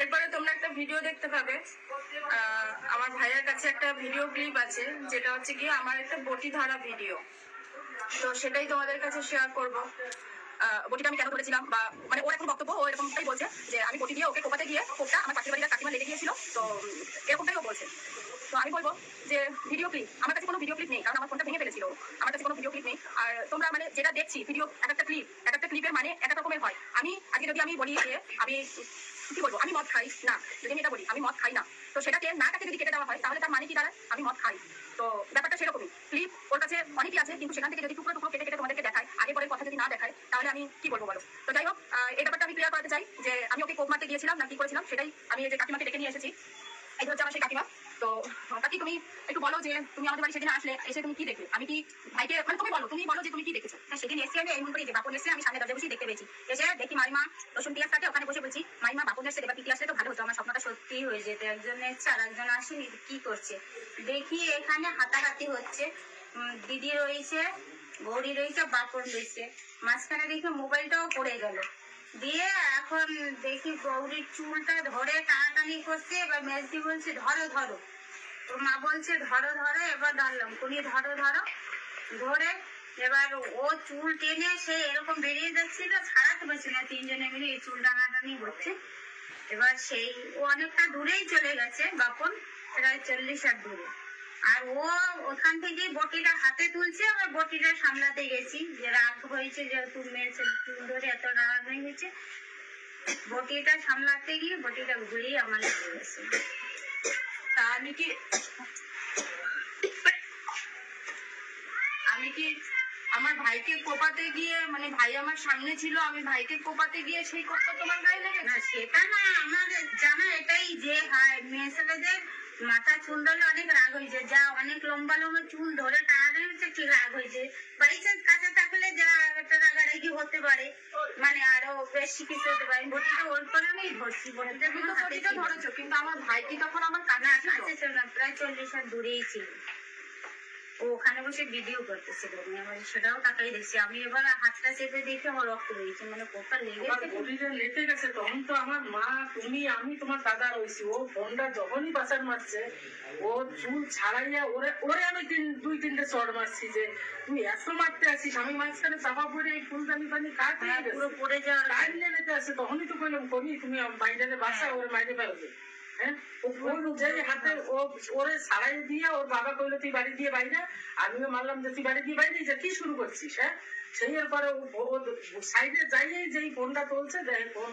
এরপরে তোমরা একটা ভিডিও দেখতে পাবে। আমার ভাইয়ের কাছে একটা ভিডিও ক্লিপ আছে, যেটা হচ্ছে কি আমার একটা বটি ধরা ভিডিও। তো সেটাই তোমাদের কাছে শেয়ার করবো। বটিটা আমি কেন ধরেছিলাম, বা মানে ওর এখন বক্তব্য ও এরকমটাই বলছে যে আমি বটি দিয়ে ওকে কোপাতে গিয়ে কোপটা আমার পাশের বাড়ির কাকিমা লেগে গিয়েছিল। তো এরকমটাই ও বলছে। তো আমি বলবো যে ভিডিও ক্লিপ, আমার কাছে কোনো ভিডিও ক্লিপ নেই, কারণ আমার ফোনটা ভেঙে ফেলেছিল। আমার কাছে কোনো ভিডিও ক্লিপ নেই। আর তোমরা মানে যেটা দেখছি ভিডিও, এক একটা ক্লিপের মানে এক এক রকমের হয়। আমি আজকে যদি আমি বলি যে আমি কি বলবো, আমি মদ খাই না, যদি আমি এটা বলি আমি মদ খাই না, তো সেটাকে না কাটে যদি কেটে দেওয়া হয় তাহলে তার মানে কি দাঁড়ায় আমি মদ খাই। তো ব্যাপারটা সেরকমই। ক্লিপ ওর কাছে অনেকই আছে, কিন্তু সেখান থেকে যদি টুকরো টুকরো কেটে কেটে তোমাদেরকে দেখায়, আগে পরের কথা যদি না দেখায়, তাহলে আমি কি বলবো বলো। তো যাই হোক, এই ব্যাপারটা আমি ক্লিয়ার করতে চাই যে আমি ওকে কোপ মারতে গিয়েছিলাম না কি করেছিলাম, সেটাই আমি এই যে কাকিমাকে ডেকে নিয়ে এসেছি। এই হচ্ছে আমার সেই কাকিমা। তো কাকি, তুমি একটু বলো যে তুমি আমাদের বাড়ি সেদিন আসলে, এসে তুমি কি দেখলে? আমি কি ভাইকে মানে তুমি বলো যে তুমি কি দেখেছো? হ্যাঁ, সেদিন এসে আমি এমন করে যে বাপন এসে আমি সামনে দরজা বসে দেখতে পেয়েছি। এসে দেখি মাইমা রসুন পেঁয়াজ কাটে, ওখানে বসে বলছি মাইমা বাপন এসে এবার পিটি আসলে তো ভালো হতো, আমার স্বপ্নটা সত্যি হয়ে যেত। একজন এসছে আর একজন আসেনি, কি করছে দেখি এখানে হাতাহাতি হচ্ছে। দিদি রয়েছে, গৌরী রয়েছে, বাপন রয়েছে, মাঝখানে দেখি মোবাইলটাও পড়ে গেল। দিয়ে এখন দেখি গৌরীর চুলটা ধরে টানাটানি করছে। এবার মেজদি বলছে ধরো ধরো, তোর মা বলছে ধরো ধরো, এবার ধরলাম কোনি ধরো ধরো ধরে। এবার ও চুল টেনে সে এরকম বেরিয়ে যাচ্ছিল, ছাড়াতে পারছি না, তিনজনে মিলে এই চুল টানাটানি হচ্ছে। এবার সেই ও অনেকটা দূরেই চলে গেছে, বাপন প্রায় 40 হাত দূরে। আর ও ওখান থেকে বটিটা হাতে তুলছে, আবার বটিটা সামলাতে গেছি, যে রাগ হয়েছে যেহেতু মেয়ের চুল ধরে এত রাগ হয়েছে। বটিটা সামলাতে গিয়ে বটিটা ঘুরেই আমার লেগে গেছে। তা আমি কি আমার ভাইকে কোপাতে গিয়ে, মানে ভাই আমার সামনে ছিল, আমি ভাইকে কোপাতে গিয়ে সেই কোপটা তোমার গায়ে লেগে? না, সেটা না, আমার জানা এটাই যে মেয়ে ছেলেদের মাথা চুল ধরলে অনেক রাগ হয়েছে, যা অনেক লম্বা লম্বা চুল ধরে টানাটানি হচ্ছে, একটু রাগ হয়েছে। বাই চান্স কাছে থাকলে যা একটা রাগারাগি হতে পারে, মানে আরো বেশি কিছু হতে পারে। বটিটা ওর করে আমি ধরছি, বটিটা তুমি তো বটিটা ধরেছো, কিন্তু আমার ভাই কি তখন আমার কাছে ছিল না, প্রায় 40 হাত দূরেই ছিল। ওখানে বসে ভিডিও করতেছিল, আমি সেটাও তাকাই দেখছি। আমি এবার হাতটা চেপে দেখে আমার রক্ত বেরিয়েছে, মানে কোপটা লেগে গেছে। তখন তো আমার মা, তুমি, আমি, তোমার দাদা রয়েছি। ও ফোনটা যখনই বাঁচার মারছে, ও চুল ছাড়াইয়া ওরে আমি 2-3টে চড় মারছি যে তুই এত মারতে আসিস। আমি মাঝখানে চাপা পড়ে এই ফুলদানি পানি কাটে পুরো পড়ে যাওয়ার লাইন নিতে আসে। তখনই তো কইলাম করি তুমি বাইরে বাসা, ওরে মাইরে ফেলবে। হ্যাঁ, ও ফোন অনুযায়ী হাতে ওরে ছাড়াই দিয়ে ওর বাবা কইলো তুই বাড়ি দিয়ে বাইরে। আমিও মারলাম যে তুই বাড়ি দিয়ে বাইরে যে কি শুরু করছিস। হ্যাঁ, সেই পরে সাইডে যাইয়ে যেই ফোনটা তুলছে, যে ফোন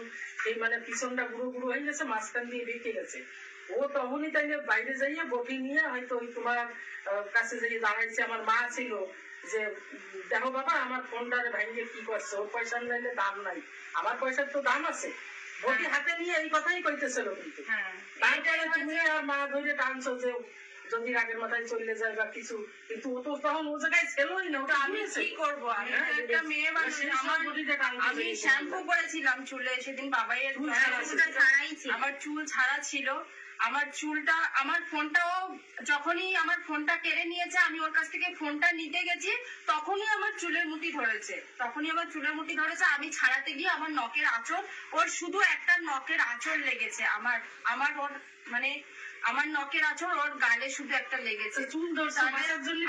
এই মানে পিছনটা গুঁড়ো গুঁড়ো হয়ে গেছে, মাঝখান দিয়ে বেঁকে গেছে। ও তখনই তাই বাইরে যাইয়ে বটি নিয়ে হয়তো ওই তোমার কাছে যাইয়ে দাঁড়াইছে। আমার মা ছিল যে দেখো বাবা আমার ফোনটারে ভাইকে কি করছে, ওর পয়সা নাইলে দাম নাই, আমার পয়সার তো দাম আছে। বটি হাতে নিয়ে এই কথাই কইতেছিল। কিন্তু তারপরে তুমি আর মা ধরে টানছো যে যদি রাগের মাথায় চলে যায় বা কিছু, কিন্তু ও তো তখন ও জায়গায় ছেলই না। ওটা আমি কি করবো, আমি একটা মেয়ে মানুষ। আমি শ্যাম্পু করেছিলাম চুলে সেদিন, বাবাইয়ের আমার চুল ছাড়া ছিল। আমার চুলটা, আমার ফোনটাও যখনই আমার ফোনটা কেড়ে নিয়েছে, আমি ওর কাছ থেকে ফোনটা নিতে গেছি, তখনই আমার চুলের মুঠি ধরেছে। আমি ছাড়াতে গিয়ে আমার নখের আঁচড়, ওর শুধু একটা নখের আঁচড় লেগেছে। আমার ওর মানে আমার নখের আঁচড় ওর গালে শুধু একটা লেগেছে।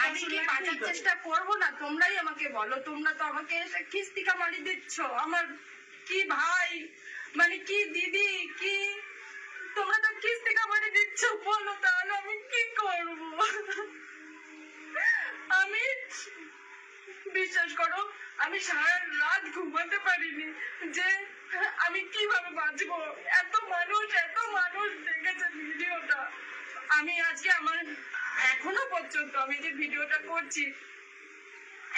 আমি কি বাঁচার চেষ্টা করবো না? তোমরাই আমাকে বলো, তোমরা তো আমাকে খিস্তিকা মারি দিচ্ছ। আমার কি ভাই, মানে কি দিদি, কি তোমরা তো খিস্তিকা মারি দিচ্ছ, বলো তাহলে আমি কি করবো? আমি বিশ্বাস করো, আমি সারা রাত ঘুমাতে পারিনি যে আমি কিভাবে বাঁচবো। এত মানুষ দেখেছে ভিডিওটা। আমি আজকে এখনো পর্যন্ত আমি যে ভিডিওটা করছি,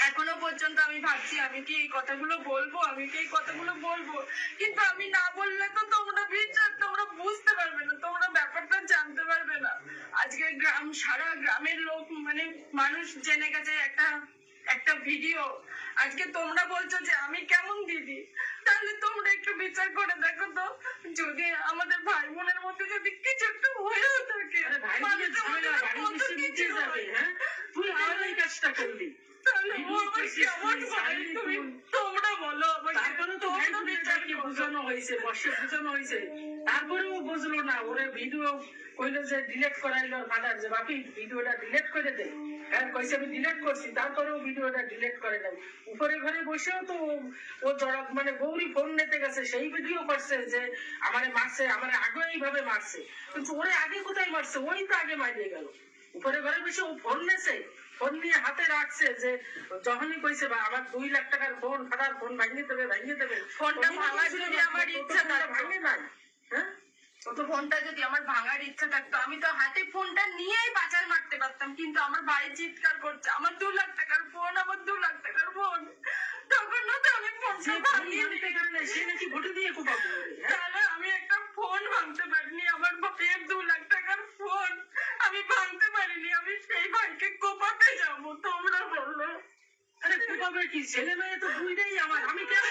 এখনো পর্যন্ত আমি ভাবছি আমি কি এই কথাগুলো বলবো, কিন্তু আমি না বললে তো তোমরা বুঝতে পারবে না, তোমরা ব্যাপারটা জানতে পারবে না। আজকে সারা গ্রামের লোক, মানে মানুষ জেনে গেছে একটা ভিডিও। আজকে তোমরা বলছো যে আমি কেমন দিদি, তাহলে তোমরা একটু বিচার করে দেখো তো, যদি আমাদের ভাই বোনের মধ্যে যদি কিছু একটু হয়েও থাকে, কাজটা করলি তাহলে তোমরা বলো আমাকে। বুঝানো হয়েছে, বর্ষে বুঝানো হয়েছে, তারপরেও বুঝলো না, ওরে ভিডিও কইলো যে ডিলেট করাইলো ফাদার, যে বাপি ভিডিওটা ডিলেট করে দে। হ্যাঁ কইছে আমি ডিলেট করছি, তারপরেও ভিডিওটা ডিলেট করে নাই। উপরে ঘরে বসেও তো ও জড়ক মানে গৌরী ফোন নিতে গেছে, সেই ভিডিও করছে যে আমারে মারছে, আমারে আগে এইভাবে মারছে। কিন্তু ওরে আগে কোথায় মারছে, ওই তো আগে মারিয়ে গেল। উপরে ঘরে বসে ও ফোন নেছে, ফোন নিয়ে হাতে রাখছে, যে যখনই কইছে বা আমার 2 লাখ টাকার ফোন, ফাদার ফোন ভাঙিয়ে দেবে। ফোনটা ভাঙার যদি আমার ইচ্ছা থাকতো, ভাঙে নাই। হ্যাঁ তো ফোনটা যদি আমার ভাঙার ইচ্ছা থাকতো, আমি তো হাতে ফোনটা নিয়েই বাজার মারতে পারতাম। কিন্তু আমার ভাই চিৎকার করছে আমার 2 লাখ টাকার ফোন, আমার 2 লাখ টাকার ফোন। তখন তো আমি ফোনটা ভাঙিয়ে দিতে পারি। সে নাকি ভোটে দিয়ে কোপাবো। তাহলে আমি একটা ফোন ভাঙতে পারিনি, আমার ভাইয়ের 2 লাখ টাকার ফোন আমি ভাঙতে পারিনি। আমি সেই ভাইকে কোপাতে যাবো, তোমরা বললো। আরে কোপাবে কি, ছেলে মেয়ে তো দুইটাই আমার। আমি কেন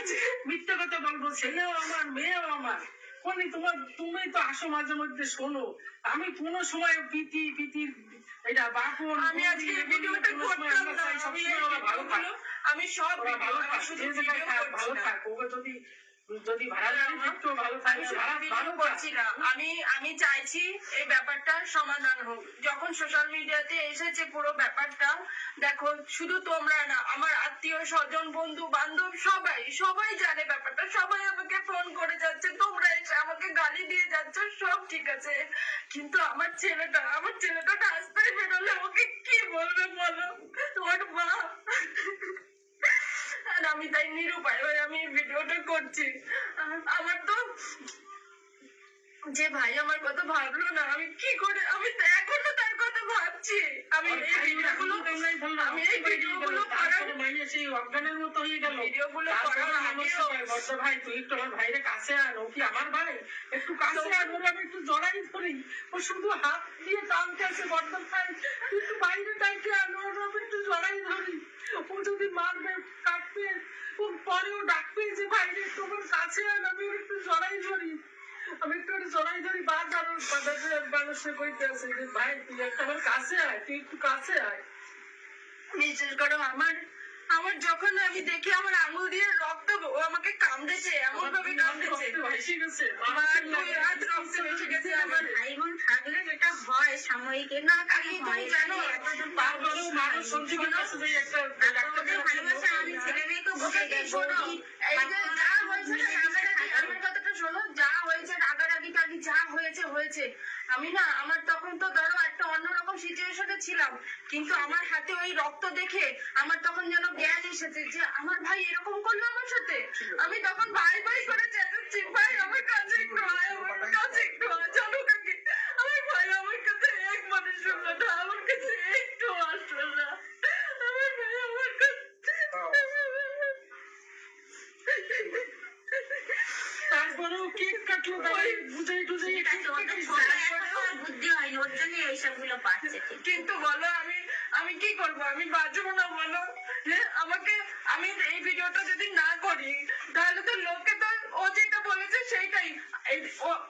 মিথ্যা কথা বলবো? ছেলেও আমার, মেয়েও আমার। তুমি তো আসো মাঝে মধ্যে শোনো, আমি কোনো সময় পিতির এটা বাপন। আমি আজকে এই ভিডিওটা করতাম না, আমি এই ভিডিওগুলো আমি সব ভালো থাক, শুধু যে ভিডিও জায়গায় থাক, ভালো করছি না। থাক। ওকে যদি ভাড়া লাগে একটু ভালো আমি থাকবে, শুধু ভালো ভিডিও করছি না, আমি চাইছি এই ব্যাপারটার সমাধান হোক। যখন সোশ্যাল মিডিয়াতে এসেছে পুরো ব্যাপারটা, দেখো শুধু তোমরা না, আমার আত্মীয় স্বজন, বন্ধু বান্ধব সবাই জানে ব্যাপারটা। সবাই আমাকে ফোন করে যাচ্ছে, তোমরা এসে আমাকে গালি দিয়ে যাচ্ছ, সব ঠিক আছে। কিন্তু আমার ছেলেটা রাস্তায় বেরোলে ওকে কি বলবে বলো? তোমার মা। আর আমি তাই নিরুপায় হয়ে আমি এই ভিডিওটা করছি। আমার তো যে ভাই আমার কথা ভাবলো না, আমি কি করে, আমি তো এখনো তার কথা ভাবছি। আমি এই ভিডিওগুলো করার অজ্ঞানের মতো হয়ে গেল। ভিডিওগুলো করার আগেও ভাই তুই একটু আমার ভাইরে কাছে আন, ও কি আমার ভাই? একটু কাছে আন, ওরে আমি একটু জড়াই ধরি। ও শুধু হাত দিয়ে টানতে আছে, বর্ধন ভাই তুই একটু বাইরে টাইকে আন, ওরে আমি একটু জড়াই ধরি। ও যদি মারবে কাটবে, ও পরেও ডাকবে যে ভাইরে তোমার কাছে আন, আমি ওর একটু জড়াই ধরি। আমি একটু জড়াই ধরি, মানুষের কইতে আছে যে ভাই তুই একটা আমার কাছে আয়, তুই একটু কাছে আয়। বিশেষ করে আমার যখন আমি দেখি আমার আঙুল দিয়ে রক্ত, ও আমাকে কামড়েছে, এমন ভাবে কামড়েছে আমার 2 হাত রক্ত বেশি গেছে। আমার ভাই বোন থাকলে যেটা হয় সাময়িক, না আমি তুমি জানো তারপরেও মানুষ সঞ্জীবের কাছে যে একটা ওদের ভালোবাসা আমি ছেলে মেয়েকে বুঝে গেছি। শোনো, এই যে যা হয়েছে না, আমার কথাটা শোনো, যা হয়েছে রাগারাগি টাগি যা হয়েছে। আমি না, আমার তখন তো ধরো একটা অন্যরকম সিচুয়েশনে ছিলাম, কিন্তু আমার হাতে ওই রক্ত দেখে আমার তখন যেন জ্ঞান এসেছে যে আমার ভাই এরকম করলো আমার সাথে। আমি তখন ভাই করে চেঁচাচ্ছি, ভাই আমার কাছে একটু আয়, আমার কাছে একটু আয়, জানো কাকে আমার ভাই আমার কাছে একবারে শুনলো না, আমার কাছে একটু আসলো না। আমার ভাই আমার কাছে তারপরেও কেক কাটলো, তাই বুঝাই টুঝাই বুদ্ধি হয়নি, ওর জন্য এইসব গুলো পাচ্ছে। কিন্তু বলো আমি কি করবো? আমি বাঁচবো না বলো? হ্যাঁ, আমি এই ভিডিওটা যদি না করি তাহলে তো লোকে তো ও যেটা বলেছে সেইটাই।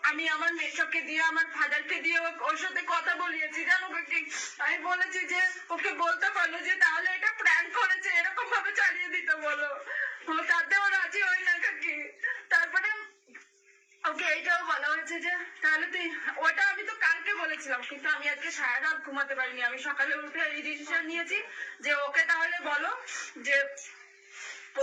আমি আমার মেশোকে দিয়ে, আমার ফাদারকে দিয়ে ওর সাথে কথা বলিয়েছি, জানো কি? আমি বলেছি যে ওকে বলতে পারলো যে তাহলে এটা প্র্যাঙ্ক করেছে, এরকম ভাবে চালিয়ে দিতে বলো। তাতেও রাজি হয় না কাকি। তারপরে ওকে এইটাও বলা হয়েছে যে তাহলে তুই, ওটা আমি তো কালকে বলেছিলাম, কিন্তু আমি আজকে সারা রাত ঘুমাতে পারিনি। আমি সকালে উঠে এই ডিসিশন নিয়েছি যে ওকে তাহলে বলো যে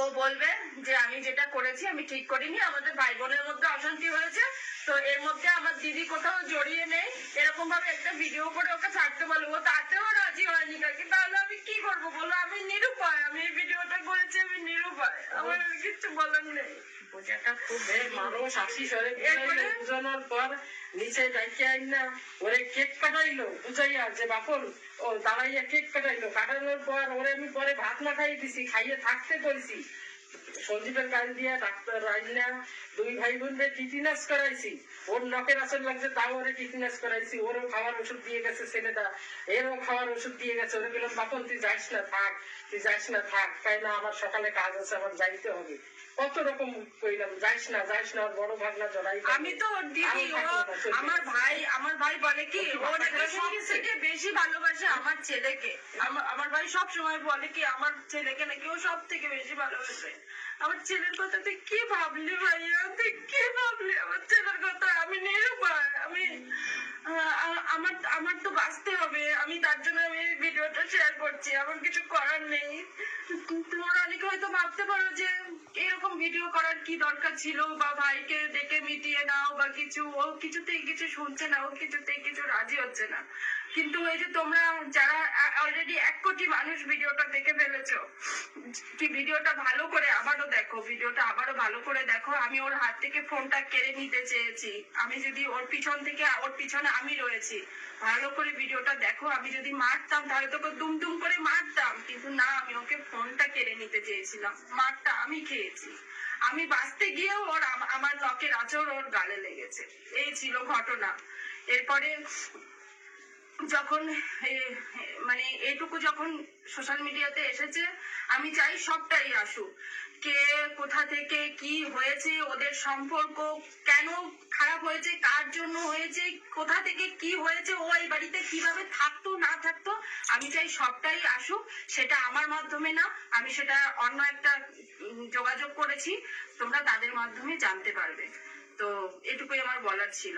ও বলবে যে আমি যেটা করেছি আমি ঠিক করিনি, আমাদের ভাই বোনের মধ্যে অশান্তি হয়েছে, তো এর মধ্যে আমার দিদি কোথাও জড়িয়ে নেই, এরকম ভাবে একটা ভিডিও করে ওকে ছাড়তে বলবো। ও তাতেও রাজি হয়নি কাকি। তাহলে আমি কি করবো বলো? আমি নিরুপায়। আমি এই ভিডিওটা করেছি, আমি নিরুপায়, আমার আর কিছু বলার নেই। বোঝাটা খুব মানুষ আসি সরে বুঝানোর পর নিচে ডাইকে আইন না, ওরে কেক কাটাইলো বুঝাইয়া যে বাপন ও দাঁড়াইয়া কেক কাটানোর পর ওরে আমি পরে ভাত না খাইয়ে দিছি, খাইয়ে থাকতে করেছি। সঞ্জীবের কাজ দিয়ে ডাক্তার আইনা 2 ভাই বোনদের টিটিনাস করাইছি, ওর নখের আসর লাগছে তাও ওরে টিটিনাস করাইছি, ওরও খাওয়ার ওষুধ দিয়ে গেছে ছেলেটা, এরও খাওয়ার ওষুধ দিয়ে গেছে। ওরে বললাম বাপন তুই যাস না থাক, তাই না আমার সকালে কাজ আছে, আমার যাইতে হবে। কত রকম কইলাম যাইস না, ওর বড় ভাগনা জড়াই। আমি তো ওর দিদি, আমার ভাই বলে কি ও নাকি সব থেকে বেশি ভালোবাসে আমার ছেলেকে। আমার ভাই সব সময় বলে কি আমার ছেলেকে নাকি ও সব থেকে বেশি ভালোবাসে। আমার ছেলের কথা তুই কি ভাবলি ভাইয়া, তুই কি ভাবলি আমার ছেলের কথা? আমি নিরুপায়, আমি আমার আমার তো বাঁচতে হবে, আমি তার জন্য আমি এই ভিডিওটা শেয়ার করছি, আমার কিছু করার নেই। তোমরা অনেকে হয়তো ভাবতে পারো যে এরকম ভিডিও করার কি দরকার ছিল, বা ভাইকে ডেকে মিটিয়ে নাও বা কিছু, ও কিছুতেই কিছু শুনছে না, ও কিছুতেই কিছু রাজি হচ্ছে না। কিন্তু এই যে তোমরা যারা অলরেডি 1 কোটি মানুষ ভিডিওটা দেখে ফেলেছো, ভিডিওটা ভালো করে আবারও দেখো, ভিডিওটা আবারও ভালো করে দেখো। আমি ওর হাত থেকে ফোনটা কেড়ে নিতে চেয়েছি, আমি যদি ওর পিছন থেকে, ওর পিছনে আমি রয়েছি, ভালো করে ভিডিওটা দেখো। আমি যদি মারতাম তাহলে তোকে দুম করে মারতাম, কিন্তু না, আমি ওকে ফোনটা কেড়ে নিতে চেয়েছিলাম, মারটা আমি খেয়েছি। আমি বাঁচতে গিয়েও ওর আমার নখের আঁচড় ওর গালে লেগেছে, এই ছিল ঘটনা। এরপরে যখন মানে এইটুকু যখন সোশ্যাল মিডিয়াতে এসেছে, আমি চাই সবটাই আসুক, কে কোথা থেকে কি হয়েছে, ওদের সম্পর্ক কেন খারাপ হয়েছে, কার জন্য হয়েছে, কোথা থেকে কি হয়েছে, ও এই বাড়িতে কিভাবে থাকতো না থাকতো, আমি চাই সবটাই আসুক। সেটা আমার মাধ্যমে না, আমি সেটা অন্য একটা যোগাযোগ করেছি, তোমরা তাদের মাধ্যমে জানতে পারবে। তো এটুকুই আমার বলার ছিল।